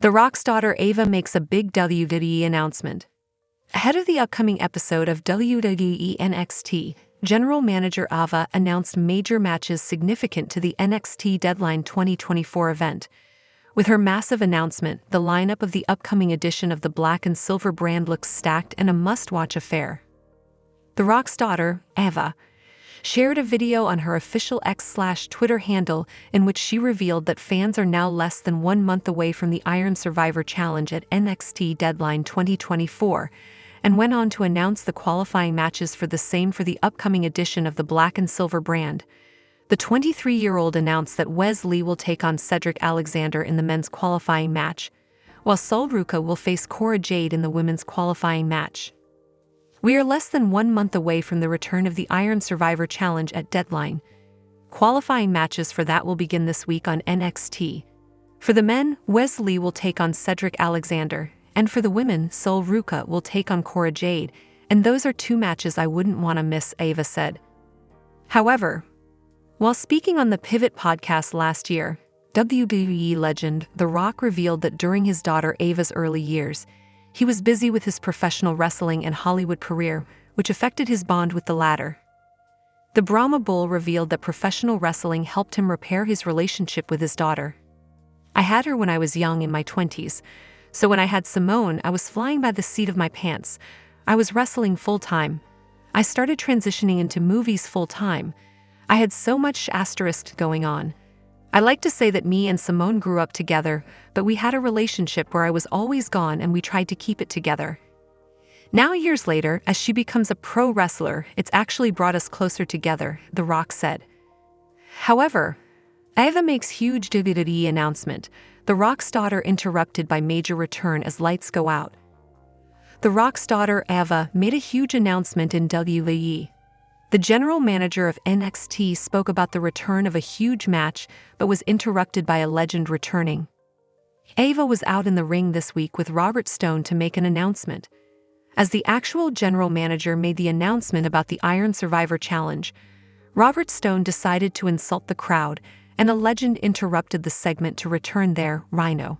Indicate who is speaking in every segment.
Speaker 1: The Rock's daughter Ava makes a big WWE announcement. Ahead of the upcoming episode of WWE NXT, General Manager Ava announced major matches significant to the NXT Deadline 2024 event. With her massive announcement, the lineup of the upcoming edition of the Black and Silver brand looks stacked and a must-watch affair. The Rock's daughter, Ava, shared a video on her official X/Twitter handle in which she revealed that fans are now less than 1 month away from the Iron Survivor Challenge at NXT Deadline 2024, and went on to announce the qualifying matches for the upcoming edition of the Black and Silver brand. The 23-year-old announced that Wes Lee will take on Cedric Alexander in the men's qualifying match, while Sol Ruca will face Cora Jade in the women's qualifying match. We are less than 1 month away from the return of the Iron Survivor Challenge at Deadline. Qualifying matches for that will begin this week on NXT. For the men, Wes Lee will take on Cedric Alexander, and for the women, Sol Ruca will take on Cora Jade, and those are 2 matches I wouldn't want to miss, Ava said. However, while speaking on the Pivot podcast last year, WWE legend The Rock revealed that during his daughter Ava's early years, he was busy with his professional wrestling and Hollywood career, which affected his bond with the latter. The Brahma Bull revealed that professional wrestling helped him repair his relationship with his daughter. I had her when I was young in my 20s, so when I had Simone, I was flying by the seat of my pants. I was wrestling full-time. I started transitioning into movies full-time. I had so much asterisk going on. I like to say that me and Simone grew up together, but we had a relationship where I was always gone and we tried to keep it together. Now, years later, as she becomes a pro wrestler, it's actually brought us closer together, The Rock said. However, Ava makes huge WWE announcement. The Rock's daughter interrupted by major return as lights go out. The Rock's daughter, Ava, made a huge announcement in WWE. The general manager of NXT spoke about the return of a huge match, but was interrupted by a legend returning. Ava was out in the ring this week with Robert Stone to make an announcement. As the actual general manager made the announcement about the Iron Survivor Challenge, Robert Stone decided to insult the crowd, and a legend interrupted the segment to return there, Rhino.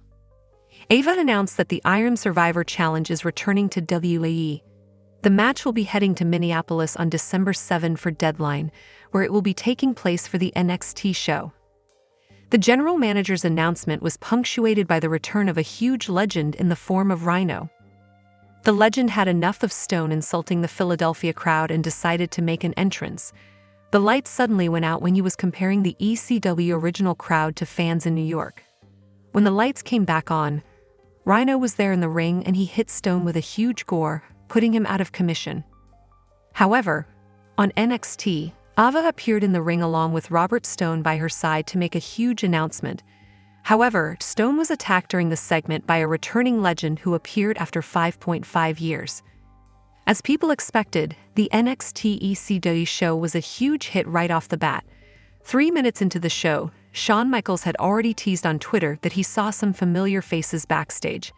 Speaker 1: Ava announced that the Iron Survivor Challenge is returning to WWE. The match will be heading to Minneapolis on December 7 for Deadline, where it will be taking place for the NXT show. The general manager's announcement was punctuated by the return of a huge legend in the form of Rhino. The legend had enough of Stone insulting the Philadelphia crowd and decided to make an entrance. The lights suddenly went out when he was comparing the ECW original crowd to fans in New York. When the lights came back on, Rhino was there in the ring and he hit Stone with a huge gore, putting him out of commission. However, on NXT, Ava appeared in the ring along with Robert Stone by her side to make a huge announcement. However, Stone was attacked during the segment by a returning legend who appeared after 5.5 years. As people expected, the NXT ECW show was a huge hit right off the bat. 3 minutes into the show, Shawn Michaels had already teased on Twitter that he saw some familiar faces backstage.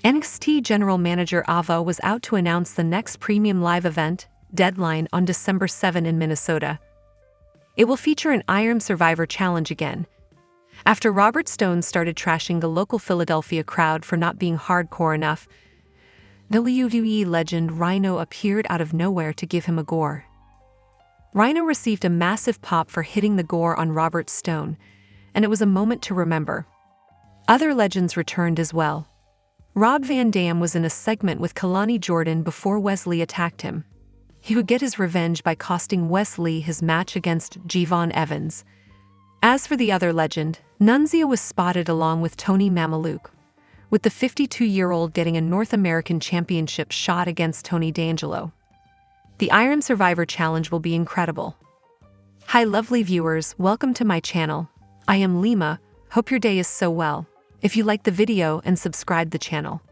Speaker 1: NXT General Manager Ava was out to announce the next premium live event, Deadline, on December 7 in Minnesota. It will feature an Iron Survivor Challenge again. After Robert Stone started trashing the local Philadelphia crowd for not being hardcore enough, WWE legend Rhino appeared out of nowhere to give him a gore. Rhino received a massive pop for hitting the gore on Robert Stone, and it was a moment to remember. Other legends returned as well. Rob Van Dam was in a segment with Kalani Jordan before Wes Lee attacked him. He would get his revenge by costing Wes Lee his match against Javon Evans. As for the other legend, Nunzio was spotted along with Tony Mamaluke, with the 52-year-old getting a North American Championship shot against Tony D'Angelo. The Iron Survivor Challenge will be incredible. Hi lovely viewers, welcome to my channel. I am Lima, hope your day is so well. If you like the video and subscribe the channel.